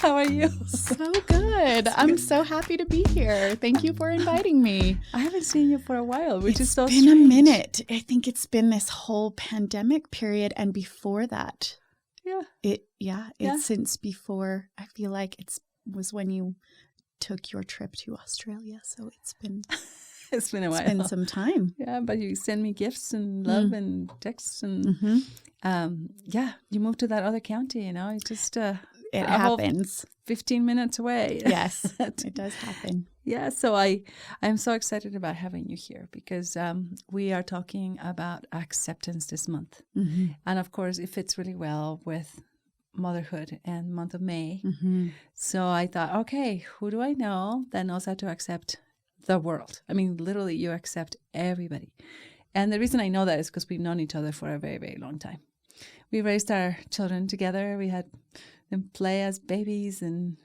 How are you? So good. I'm so happy to be here. Thank you for inviting me. I haven't seen you for a while, which is so It's been strange. a minute. I think it's been this whole pandemic period, and before that, it's since before. I feel like was when you took your trip to Australia. So it's been a while. It's been some time. Yeah, but you send me gifts and love and texts and you moved to that other county. You know, it just it happens. 15 minutes away. Yes, it does happen. Yeah, so I'm so excited about having you here because we are talking about acceptance this month. Mm-hmm. And of course, it fits really well with motherhood and month of May. Mm-hmm. So I thought, okay, who do I know that knows how to accept the world? I mean, literally, you accept everybody. And the reason I know that is because we've known each other for a very, very long time. We raised our children together. We had them play as babies and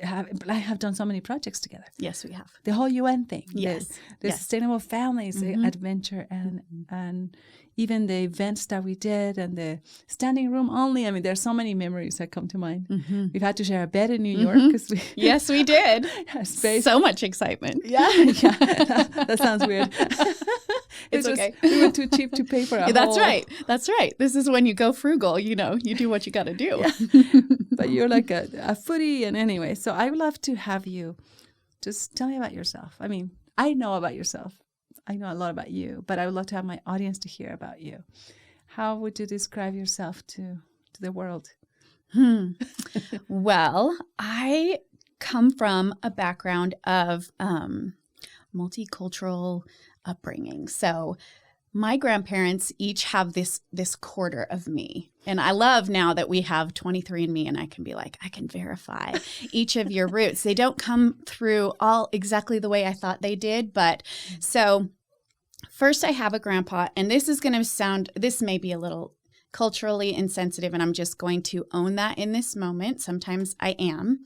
have done so many projects together. Yes, we have. The whole UN thing. Yes. The Sustainable Families, the adventure, and even the events that we did and the standing room only. I mean, there's so many memories that come to mind. Mm-hmm. We've had to share a bed in New York. Cause yes, we did. Space. So much excitement. Yeah. That sounds weird. It's okay. We were too cheap to pay for a That's right. That's right. This is when you go frugal, you do what you got to do. Yeah. But you're like a foodie. And anyway, so I would love to have you just tell me about yourself. I mean, I know about yourself. I know a lot about you, but I would love to have my audience to hear about you. How would you describe yourself to the world? Well, I come from a background of multicultural upbringing. So my grandparents each have this quarter of me. And I love now that we have 23andMe and I can be like, I can verify each of your roots. They don't come through all exactly the way I thought they did. But so first I have a grandpa, and this may be a little culturally insensitive, and I'm just going to own that in this moment. Sometimes I am,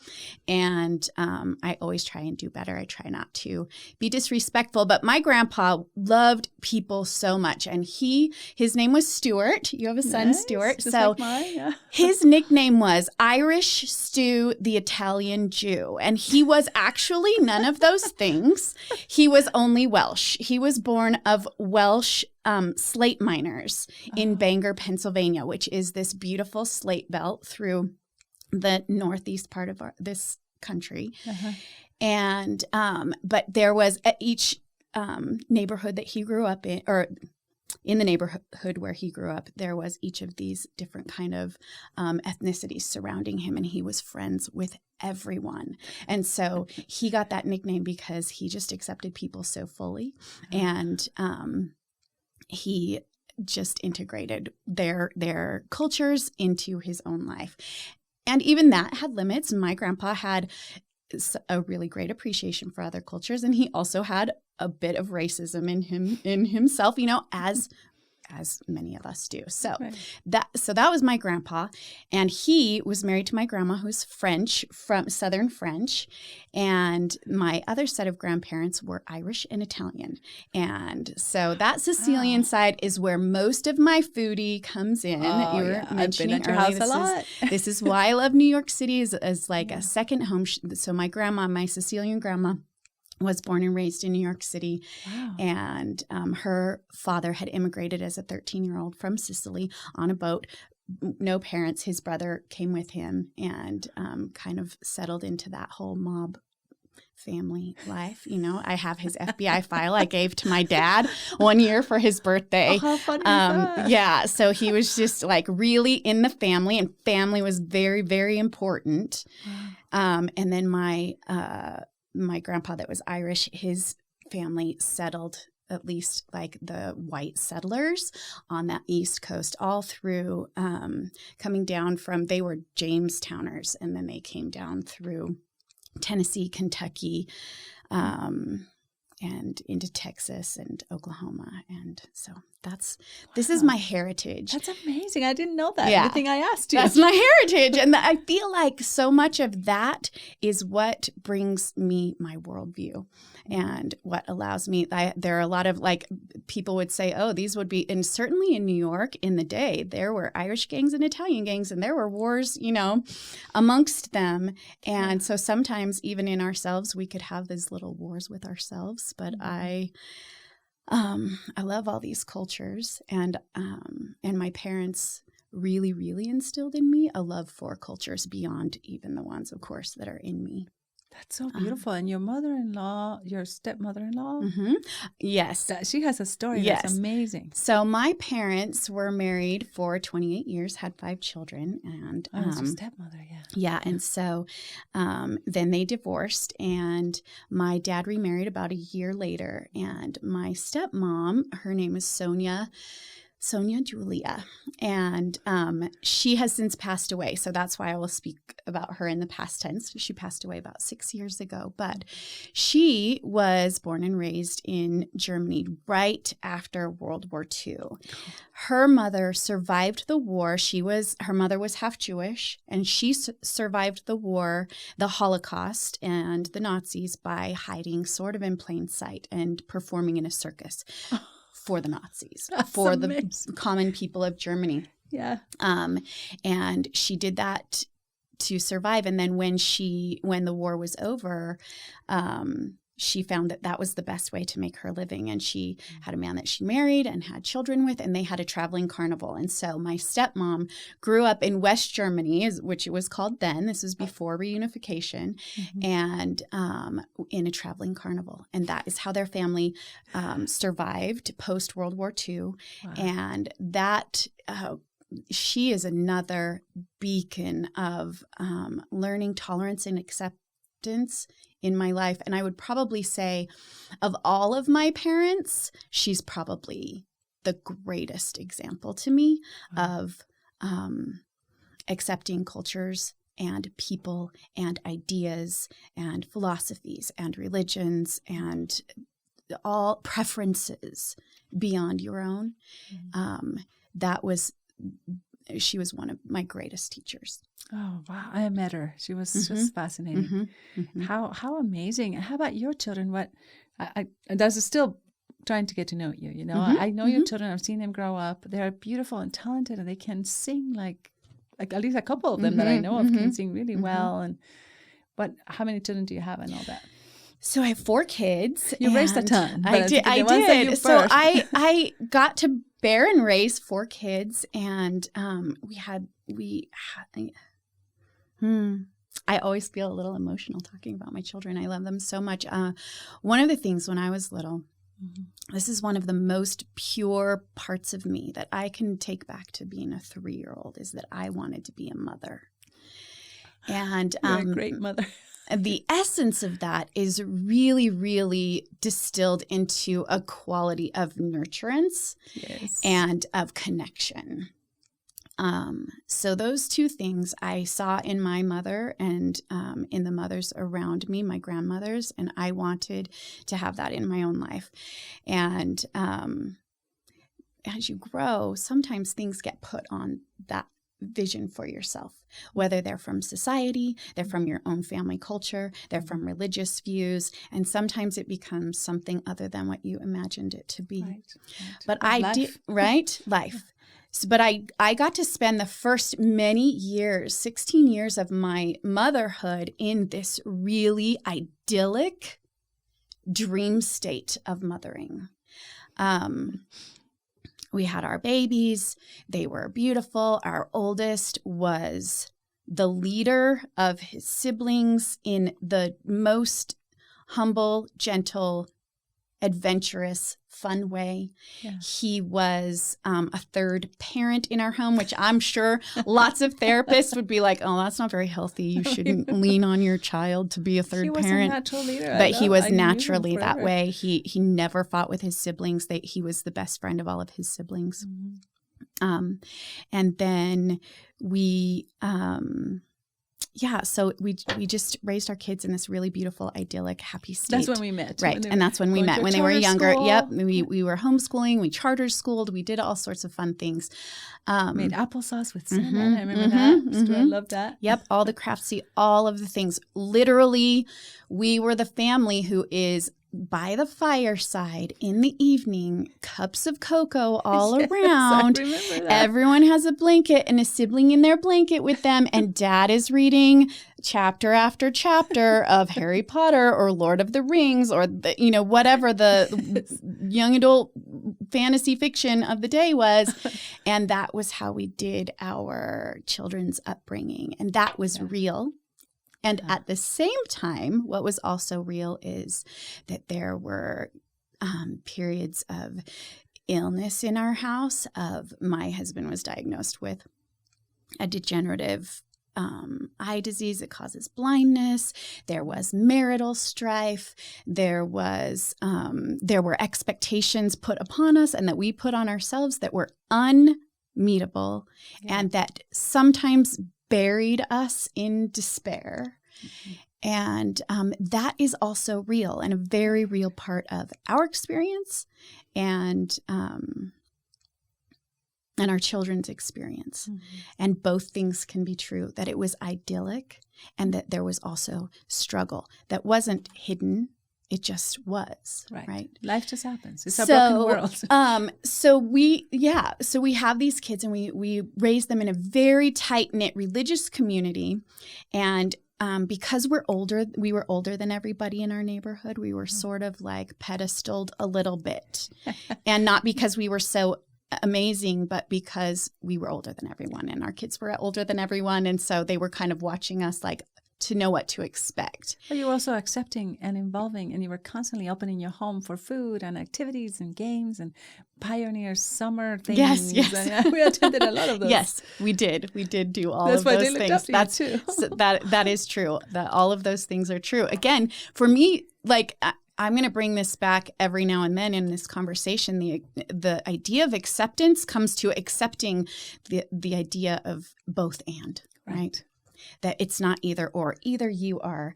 and I always try and do better. I try not to be disrespectful, but my grandpa loved people so much, and his name was Stuart. You have a son, Nice, Stuart. just So like mine, yeah. His nickname was Irish Stu the Italian Jew, and he was actually none of those things. He was only Welsh. He was born of Welsh slate miners in Bangor, Pennsylvania, which is this beautiful slate belt through the northeast part of this country. And but there was at each neighborhood that he grew up in, or in the neighborhood where he grew up, there was each of these different kind of ethnicities surrounding him, and he was friends with everyone. And so he got that nickname because he just accepted people so fully, and he just integrated their cultures into his own life. And even that had limits. My grandpa had a really great appreciation for other cultures, and he also had a bit of racism in himself, as many of us do. So that was my grandpa, and he was married to my grandma, who's French, from Southern French, and my other set of grandparents were Irish and Italian. And so that Sicilian side is where most of my foodie comes in. Oh, You were mentioning I've been at your earlier, house a lot. This is why I love New York City as like a second home. So my grandma, my Sicilian grandma, was born and raised in New York City. Wow. And her father had immigrated as a 13-year-old from Sicily on a boat. No parents. His brother came with him and kind of settled into that whole mob family life. I have his FBI file I gave to my dad one year for his birthday. Oh, how funny is that? Yeah. So he was just like really in the family, and family was very, very important. And then my grandpa that was Irish, his family settled, at least like the white settlers on that East Coast, all through coming down from, they were Jamestowners, and then they came down through Tennessee, Kentucky, and into Texas and Oklahoma. And so this is my heritage. That's amazing. I didn't know that. Yeah. Everything I asked you. That's my heritage. And I feel like so much of that is what brings me my worldview and what allows me. There are a lot of like people would say, oh, these would be, and certainly in New York in the day, there were Irish gangs and Italian gangs, and there were wars, amongst them. And so sometimes even in ourselves, we could have these little wars with ourselves. But I love all these cultures, and my parents really, really instilled in me a love for cultures beyond even the ones, of course, that are in me. That's so beautiful. And your mother-in-law, your stepmother-in-law, yes, she has a story that's amazing. So my parents were married for 28 years, had 5 children, and your stepmother, yeah. And so then they divorced, and my dad remarried about a year later. And my stepmom, her name is Sonia Julia, and she has since passed away. So that's why I will speak about her in the past tense. She passed away about 6 years ago, but she was born and raised in Germany right after World War II. Her mother survived the war. Her mother was half Jewish, and she survived the war, the Holocaust, and the Nazis by hiding sort of in plain sight and performing in a circus. For the Nazis, for amazing. The common people of Germany. Yeah. And she did that to survive. And then when the war was over, she found that was the best way to make her living. And she had a man that she married and had children with, and they had a traveling carnival. And so my stepmom grew up in West Germany, which it was called then. This was before reunification, and in a traveling carnival. And that is how their family survived post-World War II. Wow. And that she is another beacon of learning, tolerance, and acceptance in my life. And I would probably say of all of my parents, she's probably the greatest example to me of accepting cultures and people and ideas and philosophies and religions and all preferences beyond your own. She was one of my greatest teachers. Oh, wow. I met her. She was just fascinating. How amazing. How about your children? What I still trying to get to know you, I know your children. I've seen them grow up. They're beautiful and talented, and they can sing like at least a couple of them that I know of can sing really well. But how many children do you have and all that? So I have 4 kids. You raised a ton. I did. So I got to bear and raise 4 kids, and I always feel a little emotional talking about my children. I love them so much. One of the things when I was little, this is one of the most pure parts of me that I can take back to being a 3-year-old, is that I wanted to be a mother. And you're a great mother. The essence of that is really, really distilled into a quality of nurturance and of connection. So those 2 things I saw in my mother and in the mothers around me, my grandmothers, and I wanted to have that in my own life. And as you grow, sometimes things get put on that vision for yourself, whether they're from society, they're from your own family culture, they're from religious views, and sometimes it becomes something other than what you imagined it to be. Right. But life. So, but I got to spend the first many years, 16 years of my motherhood in this really idyllic dream state of mothering. We had our babies. They were beautiful. Our oldest was the leader of his siblings in the most humble, gentle, adventurous, fun way. Yeah. He was a third parent in our home, which I'm sure lots of therapists would be like, oh, that's not very healthy. You shouldn't lean on your child to be a third parent. He was a natural leader. But he was naturally that way. He never fought with his siblings. He was the best friend of all of his siblings. And then we yeah, so we just raised our kids in this really beautiful, idyllic, happy state. That's when we met. Right. And that's when we met, when they were younger. School. Yep. We were homeschooling. We charter schooled. We did all sorts of fun things. Made applesauce with cinnamon. I remember that. I love that. Yep. All the craftsy, all of the things. Literally, we were the family who is by the fireside in the evening, cups of cocoa all around. I remember that. Everyone has a blanket and a sibling in their blanket with them, and Dad is reading chapter after chapter of Harry Potter or Lord of the Rings or whatever the young adult fantasy fiction of the day was. And that was how we did our children's upbringing, and that was real. And at the same time, what was also real is that there were periods of illness in our house. My husband was diagnosed with a degenerative eye disease that causes blindness. There was marital strife. There were expectations put upon us and that we put on ourselves that were unmeetable and that sometimes buried us in despair. And that is also real and a very real part of our experience and our children's experience. And both things can be true, that it was idyllic and that there was also struggle that wasn't hidden. It just was, right? Life just happens. It's a broken world. So we have these kids and we raise them in a very tight-knit religious community. And because we were older than everybody in our neighborhood, we were sort of like pedestaled a little bit. And not because we were so amazing, but because we were older than everyone and our kids were older than everyone. And so they were kind of watching us like, to know what to expect. But you were also accepting and involving, and you were constantly opening your home for food and activities and games and pioneer summer things. Yes. And, we attended a lot of those. Yes, we did. We did do all of those things. That's too. That is true. That all of those things are true. Again, for me, like I'm going to bring this back every now and then in this conversation. The idea of acceptance comes to accepting the idea of both and, right? That it's not either or. Either you are,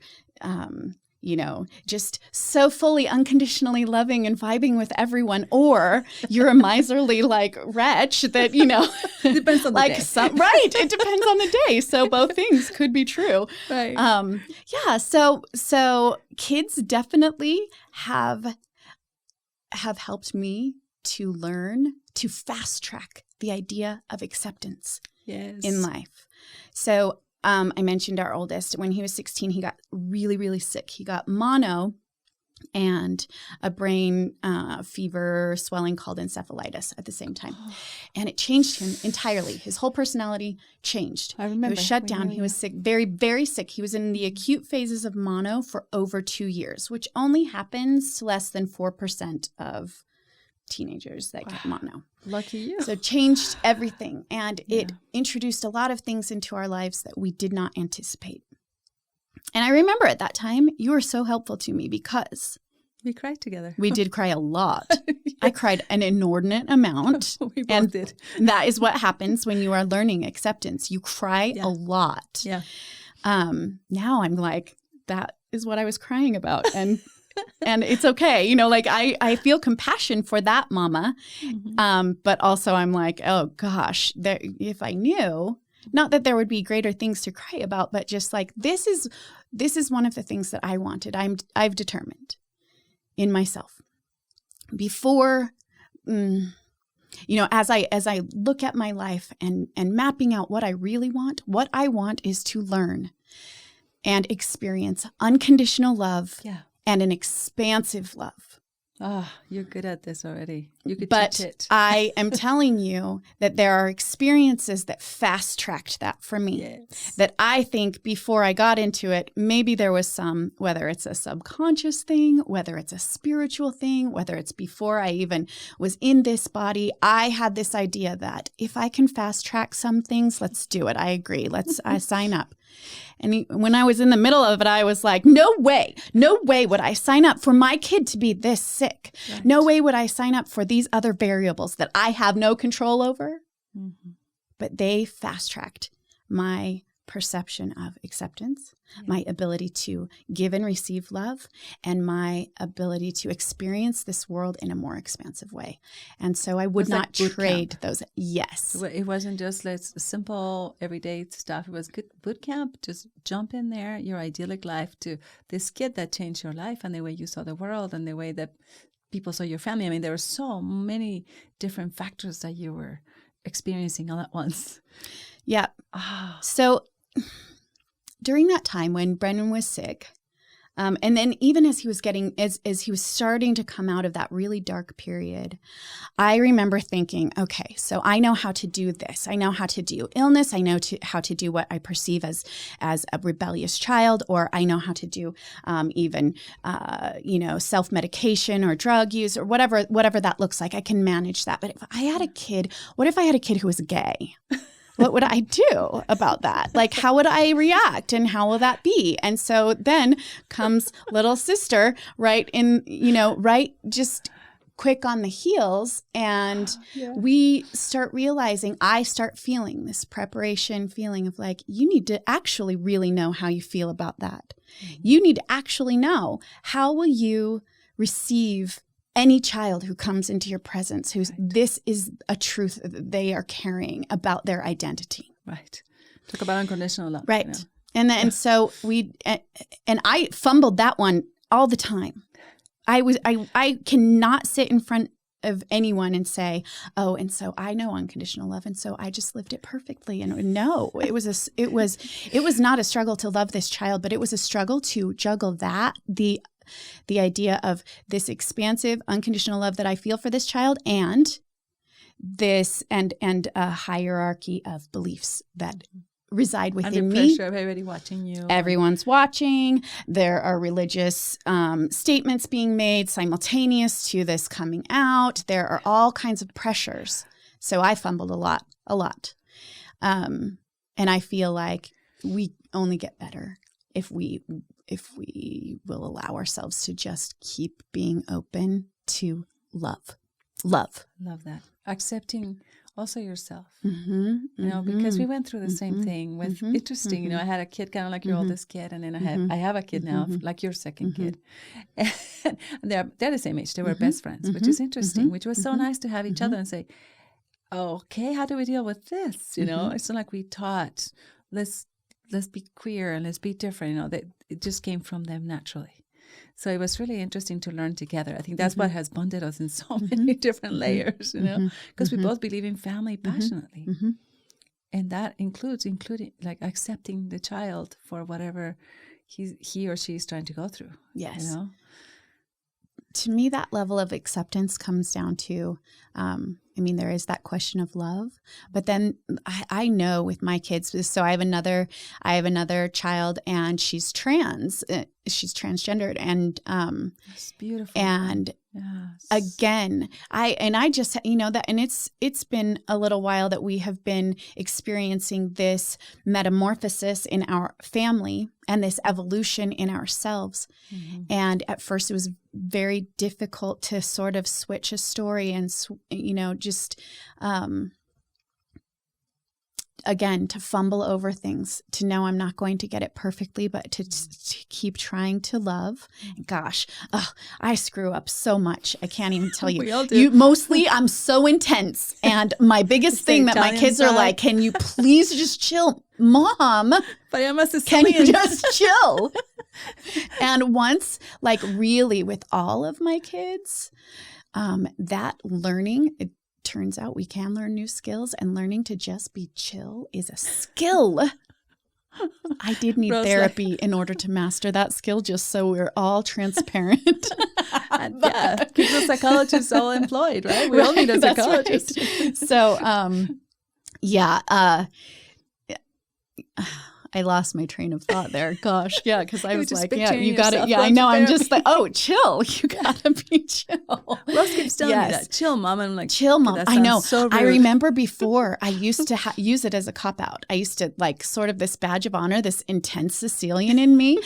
just so fully unconditionally loving and vibing with everyone, or you're a miserly wretch that, depends on the day. Right. It depends on the day. So both things could be true. Right. So kids definitely have helped me to learn to fast track the idea of acceptance in life. So I mentioned our oldest. When he was 16, he got really, really sick. He got mono and a brain fever swelling called encephalitis at the same time. And it changed him entirely. His whole personality changed. I remember. He was shut down. He was sick, very, very sick. He was in the acute phases of mono for over 2 years, which only happens to less than 4% of teenagers that get mono. Lucky you. So it changed everything. And it introduced a lot of things into our lives that we did not anticipate. And I remember at that time, you were so helpful to me because we cried together. We did cry a lot. I cried an inordinate amount. We both did. That is what happens when you are learning acceptance. You cry a lot. Yeah. Now I'm like, that is what I was crying about. And it's okay. I feel compassion for that mama. But also I'm like, oh gosh, if I knew, not that there would be greater things to cry about, but just like, this is one of the things that I wanted. I've determined in myself before, as I look at my life and mapping out what I really want, what I want is to learn and experience unconditional love. Yeah. And an expansive love. Oh, you're good at this already. You could teach it. I am telling you that there are experiences that fast-tracked that for me. Yes. That I think before I got into it, maybe there was some, whether it's a subconscious thing, whether it's a spiritual thing, whether it's before I even was in this body, I had this idea that if I can fast-track some things, let's do it. I agree. I sign up. And when I was in the middle of it, I was like, no way would I sign up for my kid to be this sick. Right. No way would I sign up for these other variables that I have no control over. But they fast-tracked my perception of acceptance, my ability to give and receive love, and my ability to experience this world in a more expansive way. And so I would not trade those. Yes. It wasn't just like simple everyday stuff. It was good boot camp. Just jump in there, your idyllic life, to this kid that changed your life and the way you saw the world and the way that people saw your family. I mean, there were so many different factors that you were experiencing all at once. Yeah. So during that time when Brendan was sick, and then even as he was as he was starting to come out of that really dark period, I remember thinking, okay, so I know how to do this. I know how to do illness. I know how to do what I perceive as a rebellious child, or I know how to do even self-medication or drug use or whatever that looks like. I can manage that. But if I had a kid, what if I had a kid who was gay? What would I do about that? Like, how would I react and how will that be? And so then comes little sister right just quick on the heels. And we start realizing, I start feeling this preparation feeling of like, you need to actually really know how you feel about that. Mm-hmm. You need to actually know, how will you receive any child who comes into your presence, this is a truth that they are carrying about their identity. Right. Talk about unconditional love. Right. And so I fumbled that one all the time. I cannot sit in front of anyone and say, oh, and so I know unconditional love, and so I just lived it perfectly. And no, it was not a struggle to love this child, but it was a struggle to juggle the idea of this expansive, unconditional love that I feel for this child, and this and a hierarchy of beliefs that reside within me. Under pressure of everybody watching you. Everyone's watching. There are religious statements being made simultaneous to this coming out. There are all kinds of pressures. So I fumbled a lot. And I feel like we only get better if we will allow ourselves to just keep being open to love. Love that. Accepting also yourself, because we went through the same thing with, interesting, I had a kid kind of like your oldest kid, and then I have a kid now, like your second kid. And they're the same age. They were best friends, which is interesting, which was so nice to have each other and say, okay, how do we deal with this? It's not like we taught, let's be queer and let's be different, that it just came from them naturally. So it was really interesting to learn together. I think that's what has bonded us in so many different layers, because we both believe in family passionately. And that including like accepting the child for whatever he or she is trying to go through. Yes. To me, that level of acceptance comes down to, there is that question of love, but then I know with my kids, so I have another child, and she's trans, she's transgendered, and that's beautiful. And again, I just, that, and it's been a little while that we have been experiencing this metamorphosis in our family and this evolution in ourselves. And at first it was very difficult to sort of switch a story and, just, again, to fumble over things, to know I'm not going to get it perfectly, but to keep trying to love. Gosh, I screw up so much. I can't even tell you. We all do. Mostly, I'm so intense. And my biggest thing that my kids are like, can you please just chill? Mom, can you just chill? And once, like really with all of my kids, that learning, it turns out we can learn new skills, and learning to just be chill is a skill. I did need therapy in order to master that skill, just so we're all transparent. Keeps a psychologist all employed, right? We all need a psychologist. Right. So, I lost my train of thought there. Gosh, yeah, because I was like, you got it. Yeah, I know. I'm just like, chill. You got to be chill. Rose keeps telling me that. Chill, Mom. And I'm like, chill, Mom. I know. So rude. I remember before I used to use it as a cop-out. I used to like sort of this badge of honor, this intense Sicilian in me.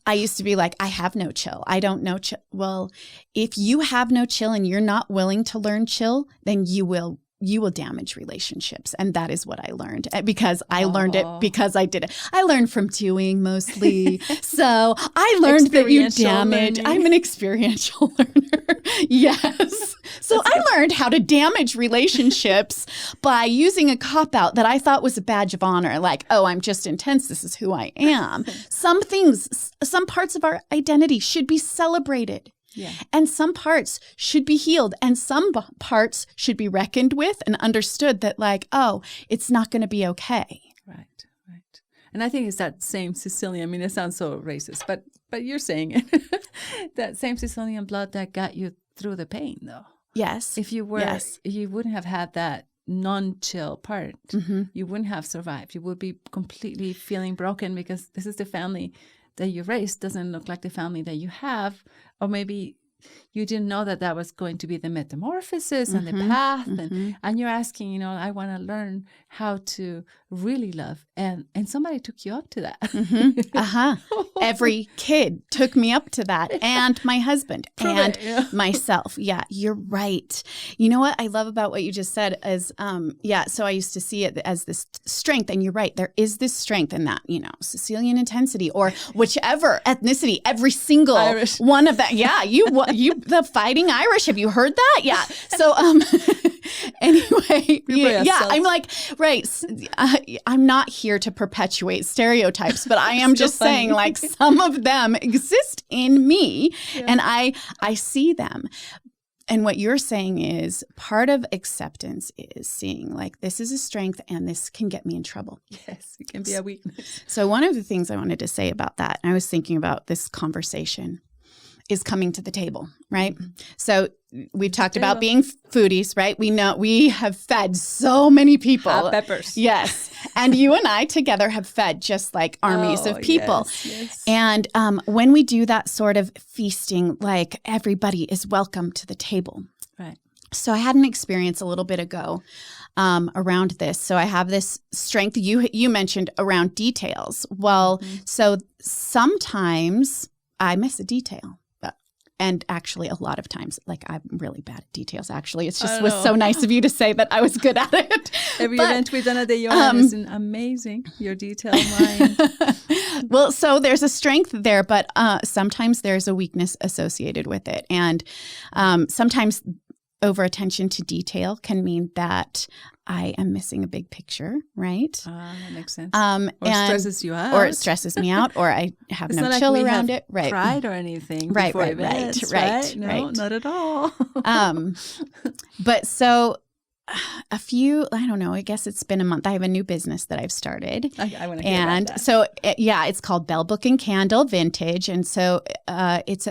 I used to be like, I have no chill. I don't know chill. Well, if you have no chill and you're not willing to learn chill, then you will you will damage relationships. And that is what I learned because I learned it because I did it. I learned from doing mostly. So I learned that you damage. I'm an experiential learner. Yes. So I learned how to damage relationships by using a cop-out that I thought was a badge of honor. Like, oh, I'm just intense. This is who I am. Some things, some parts of our identity should be celebrated. Yeah. And some parts should be healed and some parts should be reckoned with and understood that like, oh, it's not going to be okay. Right. And I think it's that same Sicilian, I mean, it sounds so racist, but you're saying it, that same Sicilian blood that got you through the pain though. Yes. If you were, you wouldn't have had that non-chill part. You wouldn't have survived. You would be completely feeling broken because this is the family that you raised doesn't look like the family that you have, or maybe you didn't know that that was going to be the metamorphosis and the path, and you're asking, you know, I want to learn how to really love, and somebody took you up to that. Every kid took me up to that, and my husband and myself. Yeah, you're right. You know what I love about what you just said is, so I used to see it as this strength, and you're right. There is this strength in that, you know, Sicilian intensity or whichever ethnicity, every single Irish. One of that. Yeah, you the Fighting Irish. Have you heard that? Yeah. So anyway, I'm like, right. I'm not here to perpetuate stereotypes, but I am just saying like some of them exist in me and I see them. And what you're saying is part of acceptance is seeing like this is a strength and this can get me in trouble. Yes, it can be a weakness. So one of the things I wanted to say about that, and I was thinking about this conversation, is coming to the table, right? So we've talked about being foodies, right? We know we have fed so many people. Hot peppers. Yes. And you and I together have fed just like armies of people. Yes. And when we do that sort of feasting, like everybody is welcome to the table. Right. So I had an experience a little bit ago around this. So I have this strength you mentioned around details. Well, so sometimes I miss a detail. And actually, a lot of times, like I'm really bad at details, actually. It's just was so nice of you to say that I was good at it. Every event we've done at the UN is amazing. Your detail mind. Well, so there's a strength there, but sometimes there's a weakness associated with it. And sometimes over attention to detail can mean that I am missing a big picture, right? That makes sense. Or stresses you out. Or it stresses me out, or I have no chill around it. Right. Pride or anything. Right. No, not at all. But so a few, I don't know, I guess it's been a month. I have a new business that I've started. I want to hear about that. So, it's called Bell Book and Candle Vintage. And so it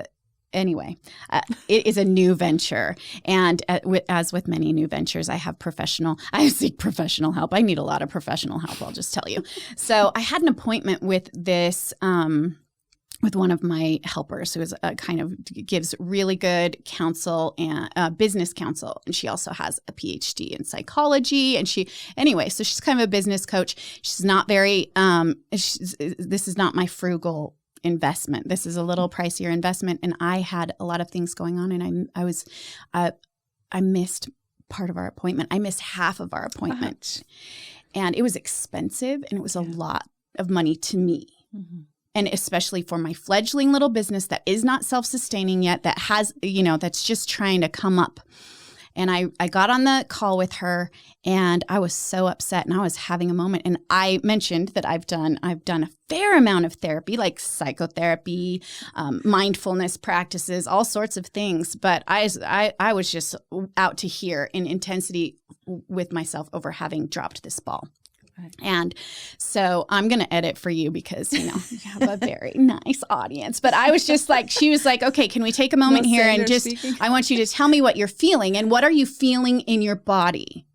is a new venture. And as with many new ventures, I seek professional help. I need a lot of professional help, I'll just tell you. So I had an appointment with this, with one of my helpers who is kind of gives really good counsel and business counsel. And she also has a PhD in psychology. And so she's kind of a business coach. She's not very, this is not my frugal investment. This is a little pricier investment. And I had a lot of things going on. And I missed part of our appointment. I missed half of our appointment. And it was expensive and it was a lot of money to me. Mm-hmm. And especially for my fledgling little business that is not self-sustaining yet, that has, that's just trying to come up. And I got on the call with her and I was so upset and I was having a moment. And I mentioned that I've done a fair amount of therapy, like psychotherapy, mindfulness practices, all sorts of things. But I was just out to here in intensity with myself over having dropped this ball. Right. And so I'm going to edit for you because, you have a very nice audience. But I was just like, she was like, okay, can we take a moment here and just, I want you to tell me what you're feeling and what are you feeling in your body?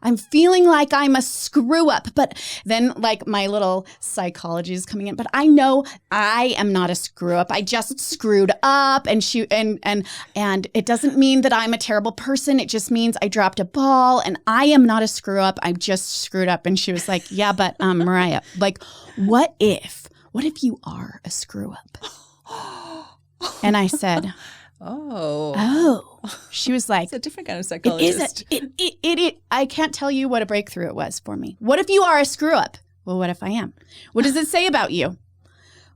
I'm feeling like I'm a screw up, but then like my little psychology is coming in, but I know I am not a screw up. I just screwed up and it doesn't mean that I'm a terrible person. It just means I dropped a ball and I am not a screw up. I just screwed up. And she was like, yeah, but Mariah, like, what if you are a screw up? And I said, oh. She was like, It's a different kind of it psychologist. is I can't tell you what a breakthrough it was for me. What if you are a screw up? Well, what if I am? What does it say about you?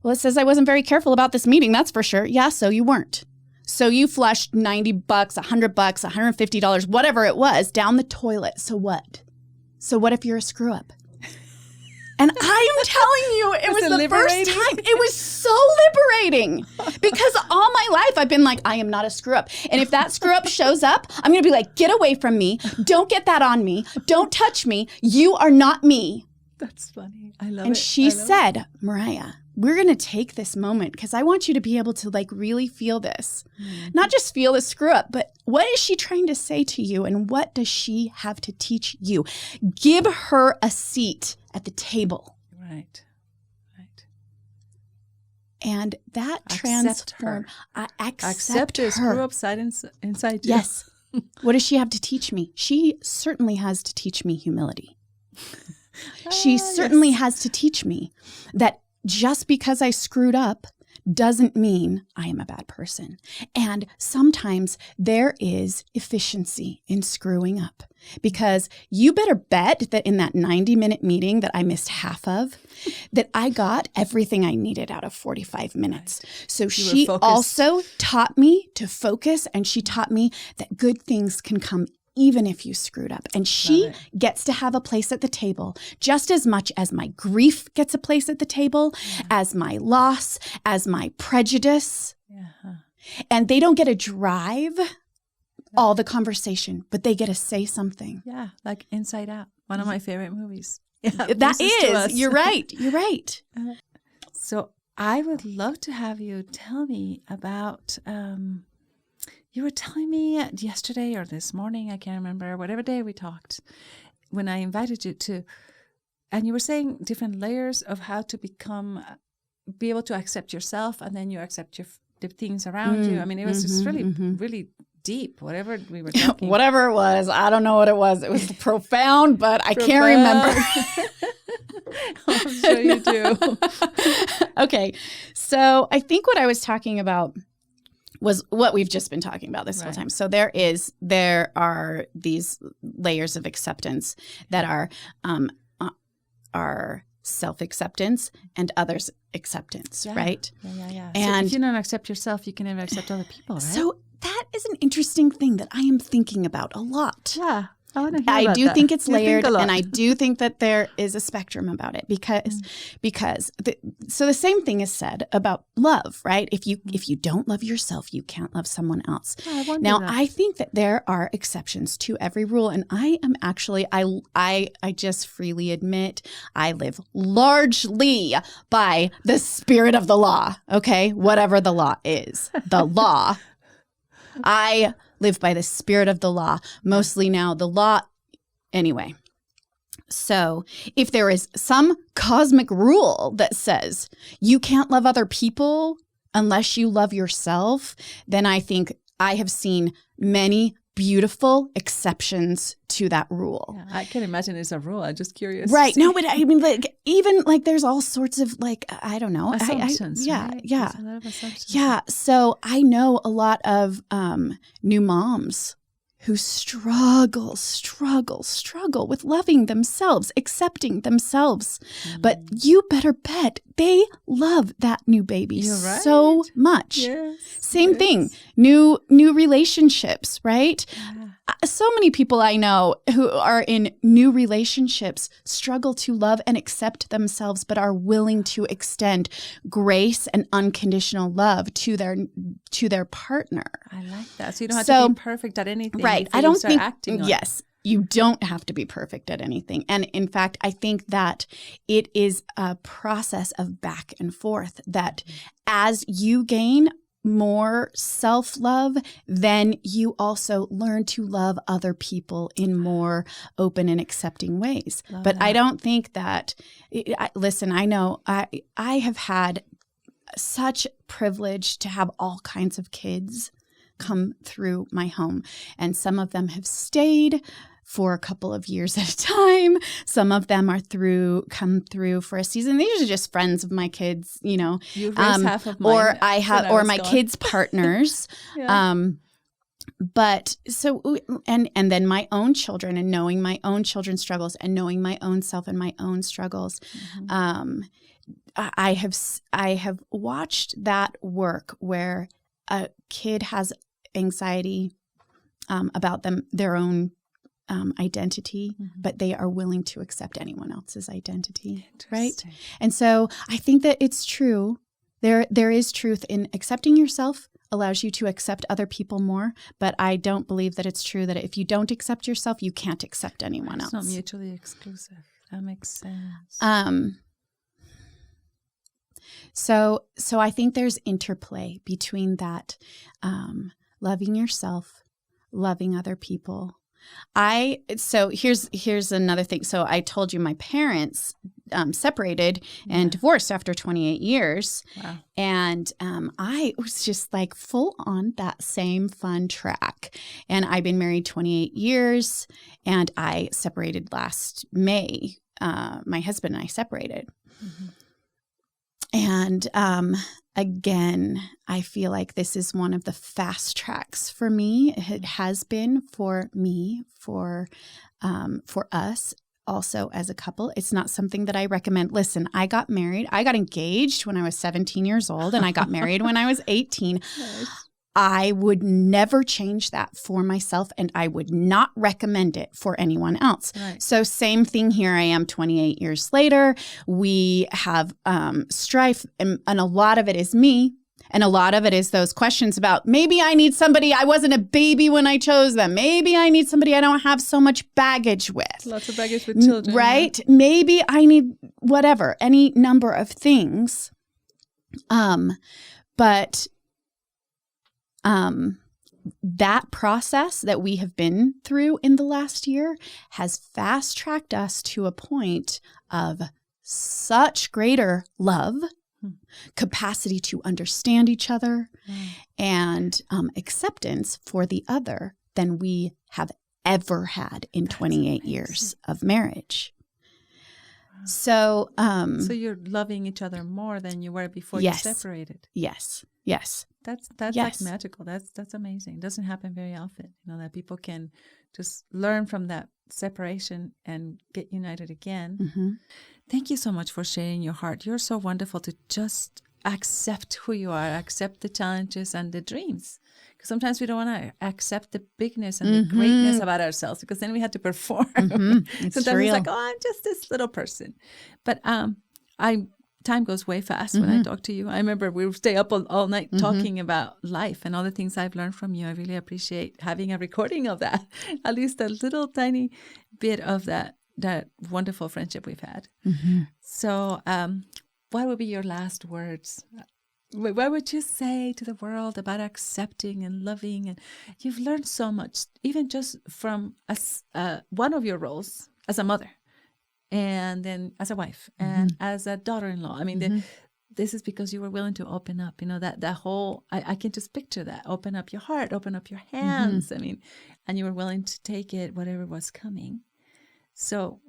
Well, it says I wasn't very careful about this meeting. That's for sure. Yeah, so you weren't. So you flushed $90, $100, $150, whatever it was, down the toilet. So what? So what if you're a screw up? And I am telling you, it was the first time. It was so liberating because all my life I've been like, I am not a screw up. And if that screw up shows up, I'm going to be like, get away from me. Don't get that on me. Don't touch me. You are not me. That's funny. I love it. And she said, Mariah, we're going to take this moment because I want you to be able to like really feel this. Not just feel the screw up, but what is she trying to say to you and what does she have to teach you? Give her a seat at the table. Right. And that Accept her. Accept her. her. Screw upside inside you. Yes. What does she have to teach me? She certainly has to teach me humility. She certainly has to teach me that just because I screwed up doesn't mean I am a bad person. And sometimes there is efficiency in screwing up because you better bet that in that 90-minute meeting that I missed half of, that I got everything I needed out of 45 minutes. So she also taught me to focus, and she taught me that good things can come even if you screwed up. And she gets to have a place at the table just as much as my grief gets a place at the table, as my loss, as my prejudice. And they don't get to drive all the conversation, but they get to say something. Yeah, like Inside Out, one of my favorite movies. That is, you're right. You're right. So I would love to have you tell me about... you were telling me yesterday or this morning, I can't remember, whatever day we talked, when I invited you to, and you were saying different layers of how to be able to accept yourself, and then you accept the things around you. I mean, it was just really, really deep, whatever we were talking. Whatever it was, I don't know what it was. It was profound, but I can't remember. I'm sure you do. Okay, so I think what I was talking about was what we've just been talking about this whole time. So there are these layers of acceptance that are self-acceptance and others' acceptance, right? Yeah. And so if you don't accept yourself, you can never accept other people, right? So that is an interesting thing that I am thinking about a lot. Yeah. I do think it's layered, and I do think that there is a spectrum about it because the same thing is said about love, right? If you don't love yourself, you can't love someone else. I think that there are exceptions to every rule, and I am actually I just freely admit I live largely by the spirit of the law. Okay, whatever the law is, the law. I live by the spirit of the law, mostly now the law. Anyway, so if there is some cosmic rule that says you can't love other people unless you love yourself, then I think I have seen many beautiful exceptions to that rule. Yeah, I can imagine it's a rule. I'm just curious. Right. No, but I mean, like, even like there's all sorts of like, I don't know. Assumptions. Yeah. There's a lot of assumptions. Yeah. So I know a lot of new moms who struggle with loving themselves, accepting themselves. But you better bet they love that new baby so much. Yes, Same thing. New relationships, right? Yeah. So many people I know who are in new relationships struggle to love and accept themselves, but are willing to extend grace and unconditional love to their partner. I like that. So you don't have to be perfect at anything. Right. I don't think, yes, you don't have to be perfect at anything. And in fact, I think that it is a process of back and forth that as you gain more self-love, then you also learn to love other people in more open and accepting ways. But I don't think that, listen, I know I have had such privilege to have all kinds of kids come through my home, and some of them have stayed for a couple of years at a time. Some of them are come through for a season. These are just friends of my kids, you know. You've raised half of mine. Or my kids' partners. But so, and then my own children, and knowing my own children's struggles, and knowing my own self and my own struggles, I have watched that work where a kid has anxiety about their own identity, but they are willing to accept anyone else's identity, right? And so I think that it's true. There is truth in accepting yourself allows you to accept other people more, but I don't believe that it's true that if you don't accept yourself, you can't accept anyone else. It's not mutually exclusive. That makes sense. So I think there's interplay between that, loving yourself, loving other people. So here's another thing. So I told you my parents separated and divorced after 28 years. Wow. And I was just like full on that same fun track. And I've been married 28 years, and I separated last May. My husband and I separated. And again, I feel like this is one of the fast tracks for me. It has been for me, for us also as a couple. It's not something that I recommend. Listen, I got engaged when I was 17 years old, and I got married when I was 18. Nice. I would never change that for myself, and I would not recommend it for anyone else. Right. So same thing here. I am 28 years later. We have strife, and a lot of it is me. And a lot of it is those questions about maybe I need somebody, I wasn't a baby when I chose them. Maybe I need somebody I don't have so much baggage with. Lots of baggage with children. Right? Yeah. Maybe I need whatever, any number of things. But that process that we have been through in the last year has fast-tracked us to a point of such greater love, capacity to understand each other, and acceptance for the other than we have ever had in 28 years of marriage. Wow. So you're loving each other more than you were before you separated. Yes. That's like magical. That's amazing. It doesn't happen very often, that people can just learn from that separation and get united again. Mm-hmm. Thank you so much for sharing your heart. You're so wonderful to just accept who you are, accept the challenges and the dreams. Because sometimes we don't want to accept the bigness and the greatness about ourselves, because then we have to perform. It's sometimes real. it's like, I'm just this little person. But time goes way fast when I talk to you. I remember we would stay up all night talking about life and all the things I've learned from you. I really appreciate having a recording of that, at least a little tiny bit of that wonderful friendship we've had. So what would be your last words? What would you say to the world about accepting and loving? And you've learned so much, even just from one of your roles as a mother, and then as a wife, and as a daughter-in-law. I mean, this is because you were willing to open up, that whole, I can just picture that. Open up your heart, open up your hands. I mean, and you were willing to take it, whatever was coming. So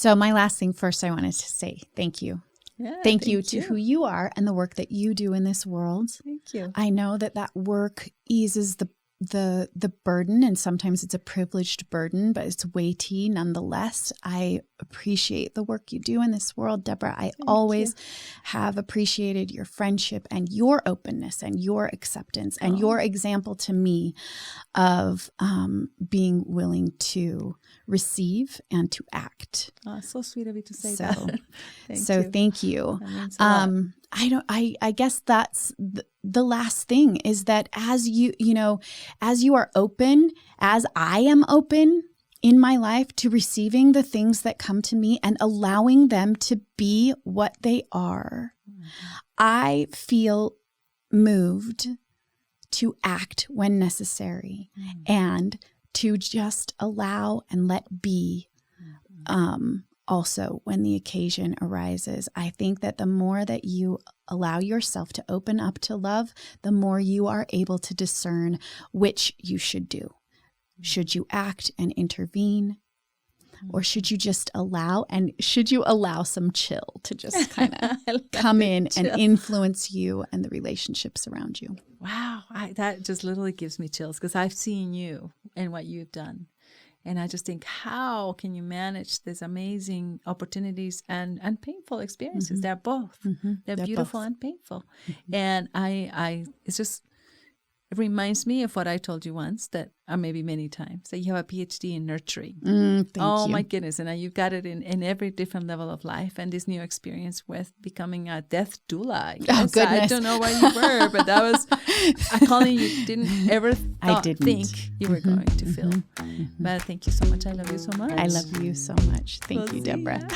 my last thing first, I wanted to say thank you. Yeah, thank you to who you are and the work that you do in this world. Thank you. I know that work eases the burden, and sometimes it's a privileged burden, but it's weighty nonetheless. I appreciate the work you do in this world, Deborah. I always have appreciated your friendship and your openness and your acceptance and your example to me of being willing to receive and to act. Oh, so sweet of you to say that. Thank you. That means a lot. I guess that's the last thing is that as you are open, as I am open in my life to receiving the things that come to me and allowing them to be what they are, I feel moved to act when necessary and to just allow and let be also when the occasion arises. I think that the more that you allow yourself to open up to love, the more you are able to discern which you should do. Should you act and intervene? Or should you just allow some chill to just kind of come in and influence you and the relationships around you? Wow. That just literally gives me chills because I've seen you and what you've done. And I just think, how can you manage these amazing opportunities and painful experiences? They're both. They're beautiful and painful. And it reminds me of what I told you once, that maybe many times, that you have a PhD in nurturing. Thank you. My goodness. And you've got it in every different level of life. And this new experience with becoming a death doula. I guess. Oh, goodness. I don't know where you were, but that was a calling you didn't ever think you were going to feel. But thank you so much. I love you so much. I love you so much. Thank you, Deborah.